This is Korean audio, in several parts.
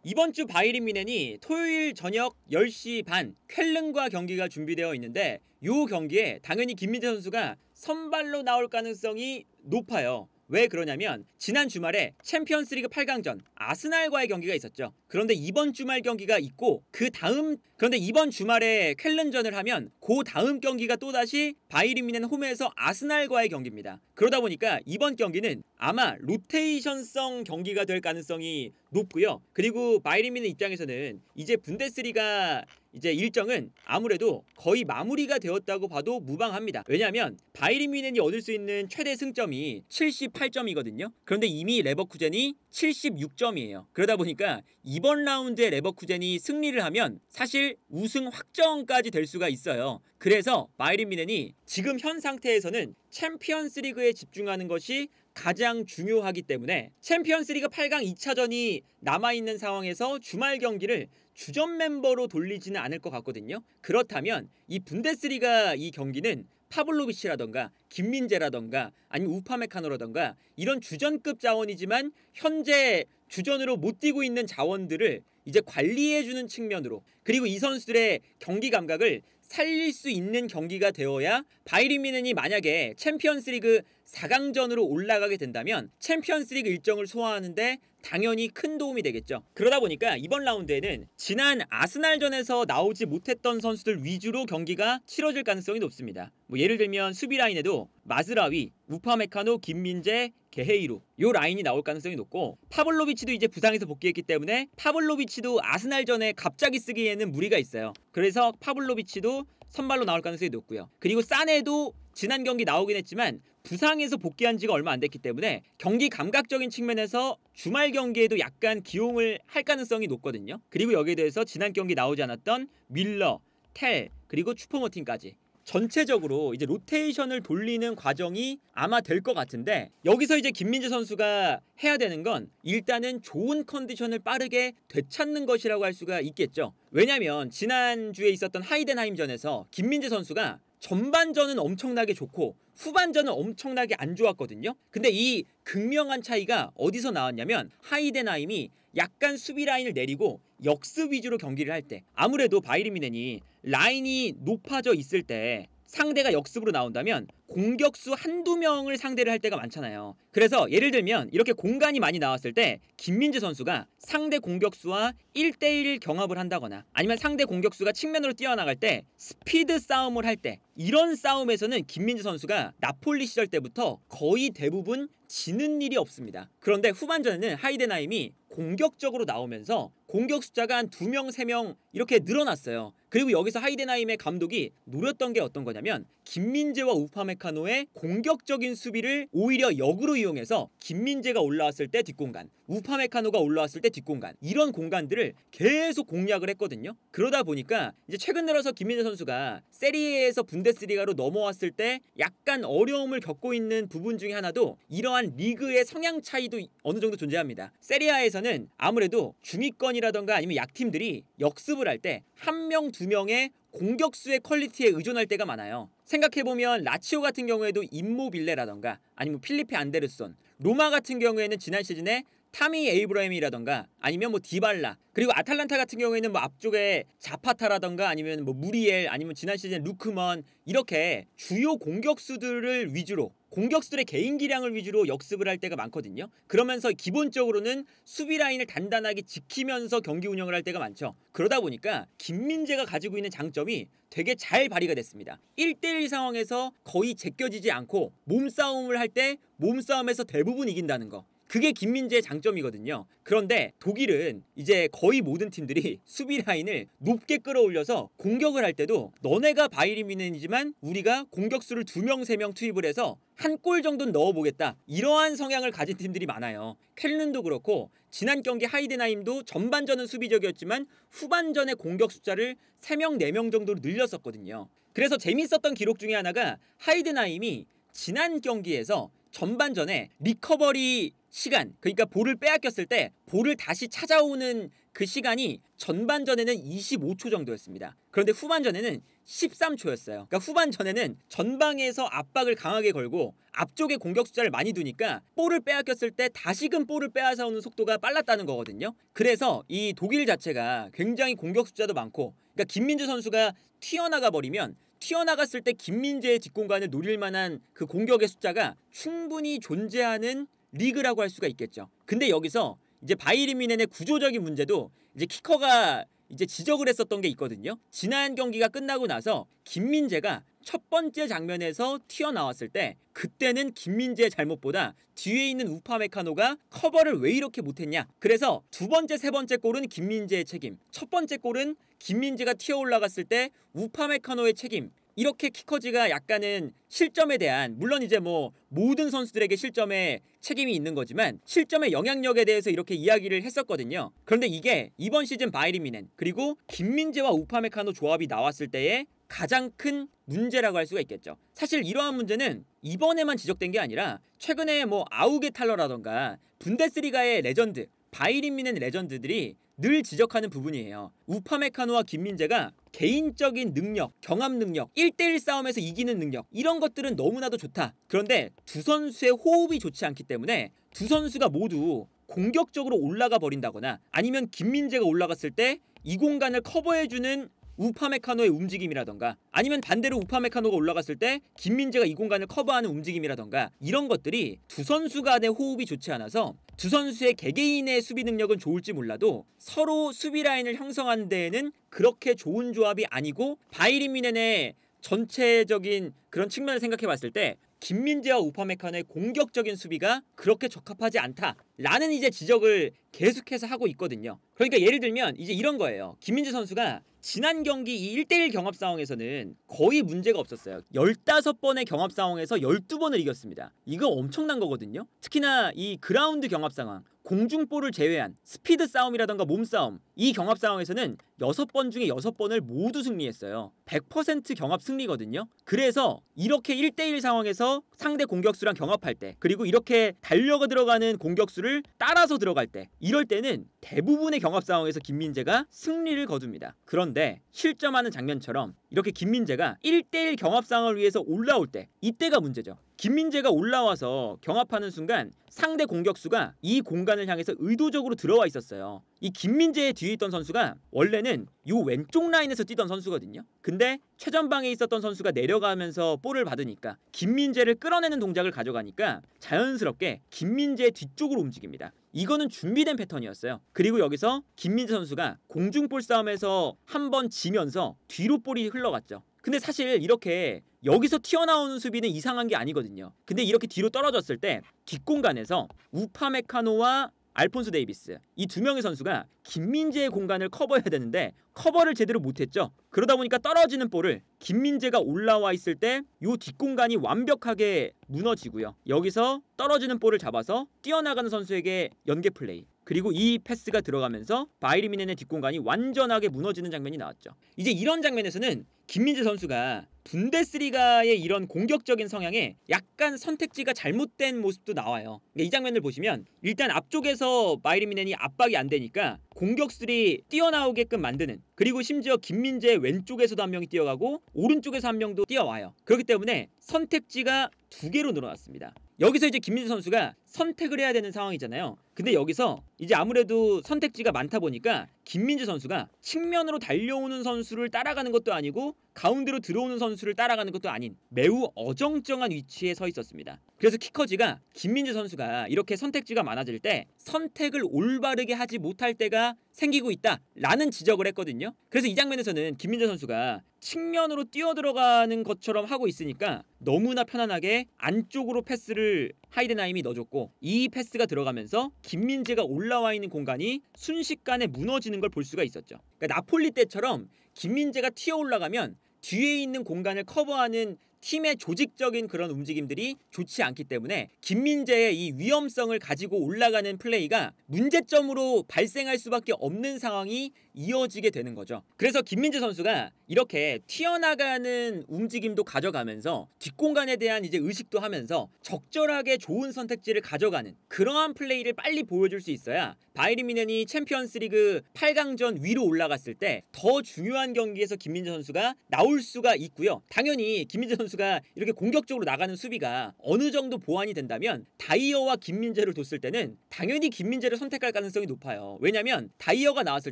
이번 주 바이에른 뮌헨이 토요일 저녁 10시 반 쾰른과 경기가 준비되어 있는데 이 경기에 당연히 김민재 선수가 선발로 나올 가능성이 높아요. 왜 그러냐면 지난 주말에 챔피언스리그 8강전 아스날과의 경기가 있었죠. 그런데 이번 주말 경기가 있고 그런데 이번 주말에 쾰른전을 하면 그 다음 경기가 또다시 바이에른 뮌헨 홈에서 아스날과의 경기입니다. 그러다 보니까 이번 경기는 아마 로테이션성 경기가 될 가능성이 높고요. 그리고 바이에른 뮌헨 입장에서는 이제 분데스리가 이제 일정은 아무래도 거의 마무리가 되었다고 봐도 무방합니다. 왜냐하면 바이에른 뮌헨이 얻을 수 있는 최대 승점이 78점이거든요. 그런데 이미 레버쿠젠이 76점이에요. 그러다 보니까 이번 라운드에 레버쿠젠이 승리를 하면 사실 우승 확정까지 될 수가 있어요. 그래서 바이에른 뮌헨이 지금 현 상태에서는 챔피언스리그에 집중하는 것이 가장 중요하기 때문에 챔피언스리그 8강 2차전이 남아있는 상황에서 주말 경기를 주전 멤버로 돌리지는 않을 것 같거든요. 그렇다면 이 분데스리가 이 경기는 파블로비치라던가 김민재라던가 아니면 우파메카노라던가 이런 주전급 자원이지만 현재 주전으로 못 뛰고 있는 자원들을 이제 관리해주는 측면으로, 그리고 이 선수들의 경기 감각을 살릴 수 있는 경기가 되어야 바이에른 뮌헨이 만약에 챔피언스리그 4강전으로 올라가게 된다면 챔피언스리그 일정을 소화하는데 당연히 큰 도움이 되겠죠. 그러다 보니까 이번 라운드에는 지난 아스날전에서 나오지 못했던 선수들 위주로 경기가 치러질 가능성이 높습니다. 예를 들면 수비 라인에도 마즈라위, 우파메카노, 김민재, 게헤이루 요 라인이 나올 가능성이 높고, 파블로비치도 이제 부상에서 복귀했기 때문에 파블로비치도 아스날전에 갑자기 쓰기에는 무리가 있어요. 그래서 파블로비치도 선발로 나올 가능성이 높고요. 그리고 사네도 지난 경기 나오긴 했지만 부상에서 복귀한 지가 얼마 안 됐기 때문에 경기 감각적인 측면에서 주말 경기에도 약간 기용을 할 가능성이 높거든요. 그리고 여기에 대해서 지난 경기 나오지 않았던 밀러, 텔, 그리고 추포모팅까지 전체적으로 이제 로테이션을 돌리는 과정이 아마 될 것 같은데, 여기서 이제 김민재 선수가 해야 되는 건 일단은 좋은 컨디션을 빠르게 되찾는 것이라고 할 수가 있겠죠. 왜냐면 지난주에 있었던 하이덴하임전에서 김민재 선수가 전반전은 엄청나게 좋고 후반전은 엄청나게 안 좋았거든요. 근데 이 극명한 차이가 어디서 나왔냐면 하이덴하임이 약간 수비 라인을 내리고 역습 위주로 경기를 할 때, 아무래도 바이에른 뮌헨이 라인이 높아져 있을 때 상대가 역습으로 나온다면 공격수 한두 명을 상대를 할 때가 많잖아요. 그래서 예를 들면 이렇게 공간이 많이 나왔을 때 김민재 선수가 상대 공격수와 1대1 경합을 한다거나 아니면 상대 공격수가 측면으로 뛰어나갈 때 스피드 싸움을 할 때, 이런 싸움에서는 김민재 선수가 나폴리 시절 때부터 거의 대부분 지는 일이 없습니다. 그런데 후반전에는 하이덴하임이 공격적으로 나오면서 공격 숫자가 한 2명, 3명 이렇게 늘어났어요. 그리고 여기서 하이덴하임의 감독이 노렸던 게 어떤 거냐면 김민재와 우파메카노의 공격적인 수비를 오히려 역으로 이용해서 김민재가 올라왔을 때 뒷공간, 우파메카노가 올라왔을 때 뒷공간, 이런 공간들을 계속 공략을 했거든요. 그러다 보니까 이제 최근 들어서 김민재 선수가 세리에에서 분데스리가로 넘어왔을 때 약간 어려움을 겪고 있는 부분 중에 하나도 이러한 리그의 성향 차이도 어느 정도 존재합니다. 세리아에서는 아무래도 중위권이라던가 아니면 약팀들이 역습을 할 때 한 명, 두 명의 공격수의 퀄리티에 의존할 때가 많아요. 생각해보면 라치오 같은 경우에도 임모빌레라던가 아니면 필리페 안데르손, 로마 같은 경우에는 지난 시즌에 타미 에이브라임이라던가 아니면 디발라, 그리고 아탈란타 같은 경우에는 앞쪽에 자파타라던가 아니면 무리엘, 아니면 지난 시즌 루크먼, 이렇게 주요 공격수들을 위주로, 공격수들의 개인 기량을 위주로 역습을 할 때가 많거든요. 그러면서 기본적으로는 수비 라인을 단단하게 지키면서 경기 운영을 할 때가 많죠. 그러다 보니까 김민재가 가지고 있는 장점이 되게 잘 발휘가 됐습니다. 1대1 상황에서 거의 제껴지지 않고 몸싸움을 할 때 몸싸움에서 대부분 이긴다는 거, 그게 김민재의 장점이거든요. 그런데 독일은 이제 거의 모든 팀들이 수비 라인을 높게 끌어올려서 공격을 할 때도 너네가 바이에른 뮌헨이지만 우리가 공격수를 2명, 3명 투입을 해서 한 골 정도는 넣어보겠다, 이러한 성향을 가진 팀들이 많아요. 쾰른도 그렇고 지난 경기 하이덴하임도 전반전은 수비적이었지만 후반전에 공격 숫자를 3명, 4명 정도로 늘렸었거든요. 그래서 재밌었던 기록 중에 하나가 하이덴하임이 지난 경기에서 전반전에 리커버리 시간, 그러니까 볼을 빼앗겼을 때 볼을 다시 찾아오는 그 시간이 전반전에는 25초 정도였습니다. 그런데 후반전에는 13초였어요. 그러니까 후반전에는 전방에서 압박을 강하게 걸고 앞쪽에 공격 숫자를 많이 두니까 볼을 빼앗겼을 때 다시금 볼을 빼앗아 오는 속도가 빨랐다는 거거든요. 그래서 이 독일 자체가 굉장히 공격 숫자도 많고, 그러니까 김민재 선수가 튀어나가 버리면 튀어나갔을 때 김민재의 뒷공간을 노릴 만한 그 공격의 숫자가 충분히 존재하는 리그라고 할 수가 있겠죠. 근데 여기서 이제 바이에른 뮌헨의 구조적인 문제도 이제 키커가 이제 지적을 했었던 게 있거든요. 지난 경기가 끝나고 나서 김민재가 첫 번째 장면에서 튀어나왔을 때 그때는 김민재의 잘못보다 뒤에 있는 우파메카노가 커버를 왜 이렇게 못했냐. 그래서 두 번째, 세 번째 골은 김민재의 책임, 첫 번째 골은 김민재가 튀어 올라갔을 때 우파메카노의 책임, 이렇게 키커즈가 약간은 실점에 대한, 물론 이제 뭐 모든 선수들에게 실점에 책임이 있는 거지만 실점의 영향력에 대해서 이렇게 이야기를 했었거든요. 그런데 이게 이번 시즌 바이에른 뮌헨 그리고 김민재와 우파메카노 조합이 나왔을 때의 가장 큰 문제라고 할 수가 있겠죠. 사실 이러한 문제는 이번에만 지적된 게 아니라 최근에 뭐 아우게 탈러라던가 분데스리가의 레전드, 바이에른 뮌헨 레전드들이 늘 지적하는 부분이에요. 우파메카노와 김민재가 개인적인 능력, 경합 능력, 1대1 싸움에서 이기는 능력, 이런 것들은 너무나도 좋다. 그런데 두 선수의 호흡이 좋지 않기 때문에 두 선수가 모두 공격적으로 올라가 버린다거나 아니면 김민재가 올라갔을 때 이 공간을 커버해주는 우파메카노의 움직임이라던가 아니면 반대로 우파메카노가 올라갔을 때 김민재가 이 공간을 커버하는 움직임이라던가 이런 것들이 두 선수 간의 호흡이 좋지 않아서 두 선수의 개개인의 수비 능력은 좋을지 몰라도 서로 수비 라인을 형성하는 데에는 그렇게 좋은 조합이 아니고, 바이에른 뮌헨의 전체적인 그런 측면을 생각해 봤을 때 김민재와 우파메카노의 공격적인 수비가 그렇게 적합하지 않다라는 이제 지적을 계속해서 하고 있거든요. 그러니까 예를 들면 이제 이런 거예요. 김민재 선수가 지난 경기 이 1대1 경합 상황에서는 거의 문제가 없었어요. 15번의 경합 상황에서 12번을 이겼습니다. 이거 엄청난 거거든요. 특히나 이 그라운드 경합 상황, 공중볼을 제외한 스피드 싸움이라던가 몸싸움, 이 경합 상황에서는 6번 중에 6번을 모두 승리했어요. 100% 경합 승리거든요. 그래서 이렇게 1대1 상황에서 상대 공격수랑 경합할 때, 그리고 이렇게 달려가 들어가는 공격수를 따라서 들어갈 때, 이럴 때는 대부분의 경합 상황에서 김민재가 승리를 거둡니다. 그런데 실점하는 장면처럼 이렇게 김민재가 1대1 경합 상황을 위해서 올라올 때, 이때가 문제죠. 김민재가 올라와서 경합하는 순간 상대 공격수가 이 공간을 향해서 의도적으로 들어와 있었어요. 이 김민재의 뒤에 있던 선수가 원래는 요 왼쪽 라인에서 뛰던 선수거든요. 근데 최전방에 있었던 선수가 내려가면서 볼을 받으니까 김민재를 끌어내는 동작을 가져가니까 자연스럽게 김민재의 뒤쪽으로 움직입니다. 이거는 준비된 패턴이었어요. 그리고 여기서 김민재 선수가 공중볼 싸움에서 한번 지면서 뒤로 볼이 흘러갔죠. 근데 사실 이렇게 여기서 튀어나오는 수비는 이상한 게 아니거든요. 근데 이렇게 뒤로 떨어졌을 때 뒷공간에서 우파메카노와 알폰소 데이비스, 이 두 명의 선수가 김민재의 공간을 커버해야 되는데 커버를 제대로 못했죠. 그러다 보니까 떨어지는 볼을 김민재가 올라와 있을 때 이 뒷공간이 완벽하게 무너지고요. 여기서 떨어지는 볼을 잡아서 뛰어나가는 선수에게 연계 플레이, 그리고 이 패스가 들어가면서 바이에른 뮌헨의 뒷공간이 완전하게 무너지는 장면이 나왔죠. 이제 이런 장면에서는 김민재 선수가 분데스리가의 이런 공격적인 성향에 약간 선택지가 잘못된 모습도 나와요. 이 장면을 보시면 일단 앞쪽에서 바이에른 뮌헨이 압박이 안 되니까 공격수들이 뛰어나오게끔 만드는, 그리고 심지어 김민재 왼쪽에서도 한 명이 뛰어가고 오른쪽에서 한 명도 뛰어와요. 그렇기 때문에 선택지가 두 개로 늘어났습니다. 여기서 이제 김민재 선수가 선택을 해야 되는 상황이잖아요. 근데 여기서 이제 아무래도 선택지가 많다 보니까 김민재 선수가 측면으로 달려오는 선수를 따라가는 것도 아니고 가운데로 들어오는 선수를 따라가는 것도 아닌 매우 어정쩡한 위치에 서 있었습니다. 그래서 키커즈가 김민재 선수가 이렇게 선택지가 많아질 때 선택을 올바르게 하지 못할 때가 생기고 있다라는 지적을 했거든요. 그래서 이 장면에서는 김민재 선수가 측면으로 뛰어들어가는 것처럼 하고 있으니까 너무나 편안하게 안쪽으로 패스를 하이덴하임이 넣어줬고, 이 패스가 들어가면서 김민재가 올라와 있는 공간이 순식간에 무너지는 걸 볼 수가 있었죠. 그러니까 나폴리 때처럼 김민재가 튀어 올라가면 뒤에 있는 공간을 커버하는 팀의 조직적인 그런 움직임들이 좋지 않기 때문에 김민재의 이 위험성을 가지고 올라가는 플레이가 문제점으로 발생할 수밖에 없는 상황이 이어지게 되는 거죠. 그래서 김민재 선수가 이렇게 튀어나가는 움직임도 가져가면서 뒷공간에 대한 이제 의식도 하면서 적절하게 좋은 선택지를 가져가는 그러한 플레이를 빨리 보여줄 수 있어야 바이에른 뮌헨이 챔피언스리그 8강전 위로 올라갔을 때 더 중요한 경기에서 김민재 선수가 나올 수가 있고요. 당연히 김민재 선수가 이렇게 공격적으로 나가는 수비가 어느 정도 보완이 된다면 다이어와 김민재를 뒀을 때는 당연히 김민재를 선택할 가능성이 높아요. 왜냐면 다이어가 나왔을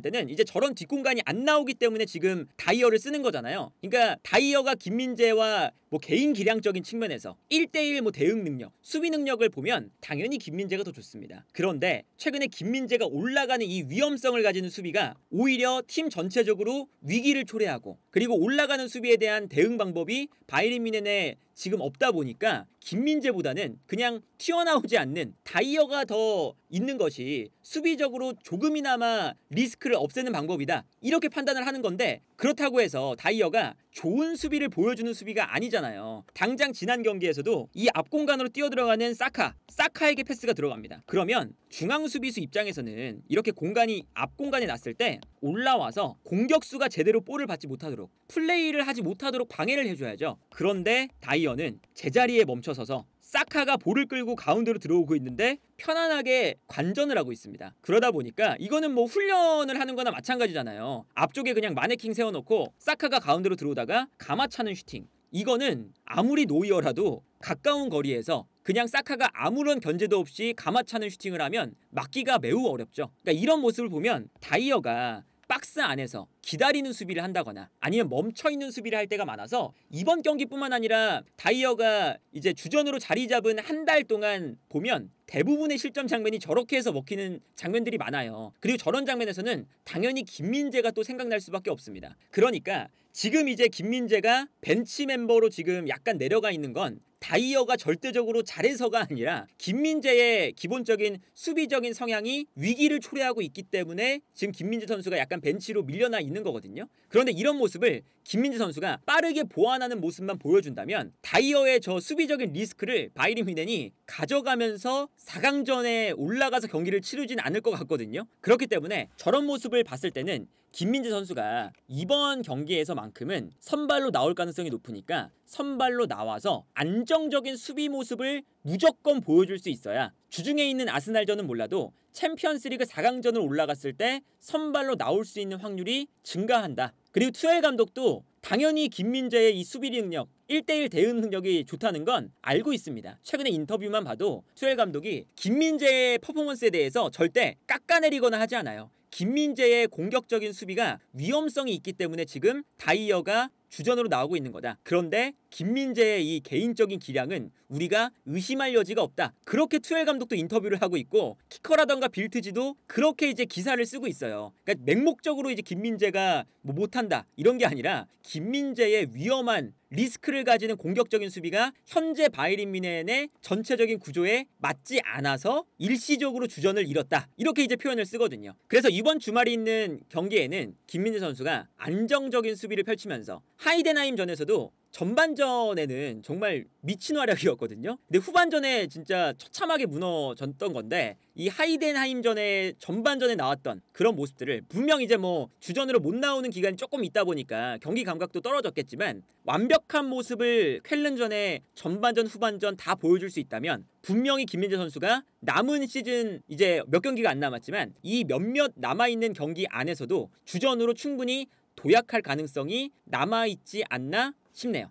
때는 이제 저런 뒷공간이 안 나오기 때문에 지금 다이어를 쓰는 거잖아요. 그러니까 다이어가 김민재와 뭐 개인 기량적인 측면에서 1대1 뭐 대응 능력, 수비 능력을 보면 당연히 김민재가 더 좋습니다. 그런데 최근에 김민재가 올라가는 이 위험성을 가지는 수비가 오히려 팀 전체적으로 위기를 초래하고 그리고 올라가는 수비에 대한 대응 방법이 바이에른 뮌헨에 지금 없다 보니까 김민재보다는 그냥 튀어나오지 않는 다이어가 더 있는 것이 수비적으로 조금이나마 리스크를 없애는 방법이다. 이렇게 판단을 하는 건데 그렇다고 해서 다이어가 좋은 수비를 보여주는 수비가 아니잖아요. 당장 지난 경기에서도 이 앞공간으로 뛰어들어가는 사카에게 패스가 들어갑니다. 그러면 중앙 수비수 입장에서는 이렇게 공간이 앞공간에 났을 때 올라와서 공격수가 제대로 볼을 받지 못하도록 플레이를 하지 못하도록 방해를 해줘야죠. 그런데 다이어는 제자리에 멈춰서서 사카가 볼을 끌고 가운데로 들어오고 있는데 편안하게 관전을 하고 있습니다. 그러다 보니까 이거는 뭐 훈련을 하는 거나 마찬가지잖아요. 앞쪽에 그냥 마네킹 세워놓고 사카가 가운데로 들어오다가 감아차는 슈팅. 이거는 아무리 노이어라도 가까운 거리에서 그냥 사카가 아무런 견제도 없이 감아차는 슈팅을 하면 막기가 매우 어렵죠. 그러니까 이런 모습을 보면 다이어가 박스 안에서 기다리는 수비를 한다거나 아니면 멈춰있는 수비를 할 때가 많아서 이번 경기뿐만 아니라 다이어가 이제 주전으로 자리 잡은 한 달 동안 보면 대부분의 실점 장면이 저렇게 해서 먹히는 장면들이 많아요. 그리고 저런 장면에서는 당연히 김민재가 또 생각날 수밖에 없습니다. 그러니까 지금 이제 김민재가 벤치 멤버로 지금 약간 내려가 있는 건 다이어가 절대적으로 잘해서가 아니라 김민재의 기본적인 수비적인 성향이 위기를 초래하고 있기 때문에 지금 김민재 선수가 약간 벤치로 밀려나 있는 거거든요. 그런데 이런 모습을 김민재 선수가 빠르게 보완하는 모습만 보여준다면 다이어의 저 수비적인 리스크를 바이에른 뮌헨이 가져가면서 4강전에 올라가서 경기를 치르진 않을 것 같거든요. 그렇기 때문에 저런 모습을 봤을 때는 김민재 선수가 이번 경기에서만큼은 선발로 나올 가능성이 높으니까 선발로 나와서 안정적인 수비 모습을 무조건 보여줄 수 있어야 주중에 있는 아스날전은 몰라도 챔피언스리그 4강전을 올라갔을 때 선발로 나올 수 있는 확률이 증가한다. 그리고 투엘 감독도 당연히 김민재의 이 수비 능력 1대1 대응 능력이 좋다는 건 알고 있습니다. 최근에 인터뷰만 봐도 투엘 감독이 김민재의 퍼포먼스에 대해서 절대 깎아내리거나 하지 않아요. 김민재의 공격적인 수비가 위험성이 있기 때문에 지금 다이어가 주전으로 나오고 있는 거다. 그런데 김민재의 이 개인적인 기량은 우리가 의심할 여지가 없다. 그렇게 투엘 감독도 인터뷰를 하고 있고 키커라던가 빌트지도 그렇게 이제 기사를 쓰고 있어요. 그러니까 맹목적으로 이제 김민재가 뭐 못한다 이런 게 아니라 김민재의 위험한 리스크를 가지는 공격적인 수비가 현재 바이에른 뮌헨의 전체적인 구조에 맞지 않아서 일시적으로 주전을 잃었다. 이렇게 이제 표현을 쓰거든요. 그래서 이번 주말에 있는 경기에는 김민재 선수가 안정적인 수비를 펼치면서 하이덴하임전에서도 전반전에는 정말 미친 활약이었거든요. 근데 후반전에 진짜 처참하게 무너졌던 건데 이 하이덴하임전의 전반전에 나왔던 그런 모습들을 분명 이제 뭐 주전으로 못 나오는 기간이 조금 있다 보니까 경기 감각도 떨어졌겠지만 완벽한 모습을 쾰른전에 전반전 후반전 다 보여줄 수 있다면 분명히 김민재 선수가 남은 시즌 이제 몇 경기가 안 남았지만 이 몇몇 남아있는 경기 안에서도 주전으로 충분히 도약할 가능성이 남아있지 않나 싶네요.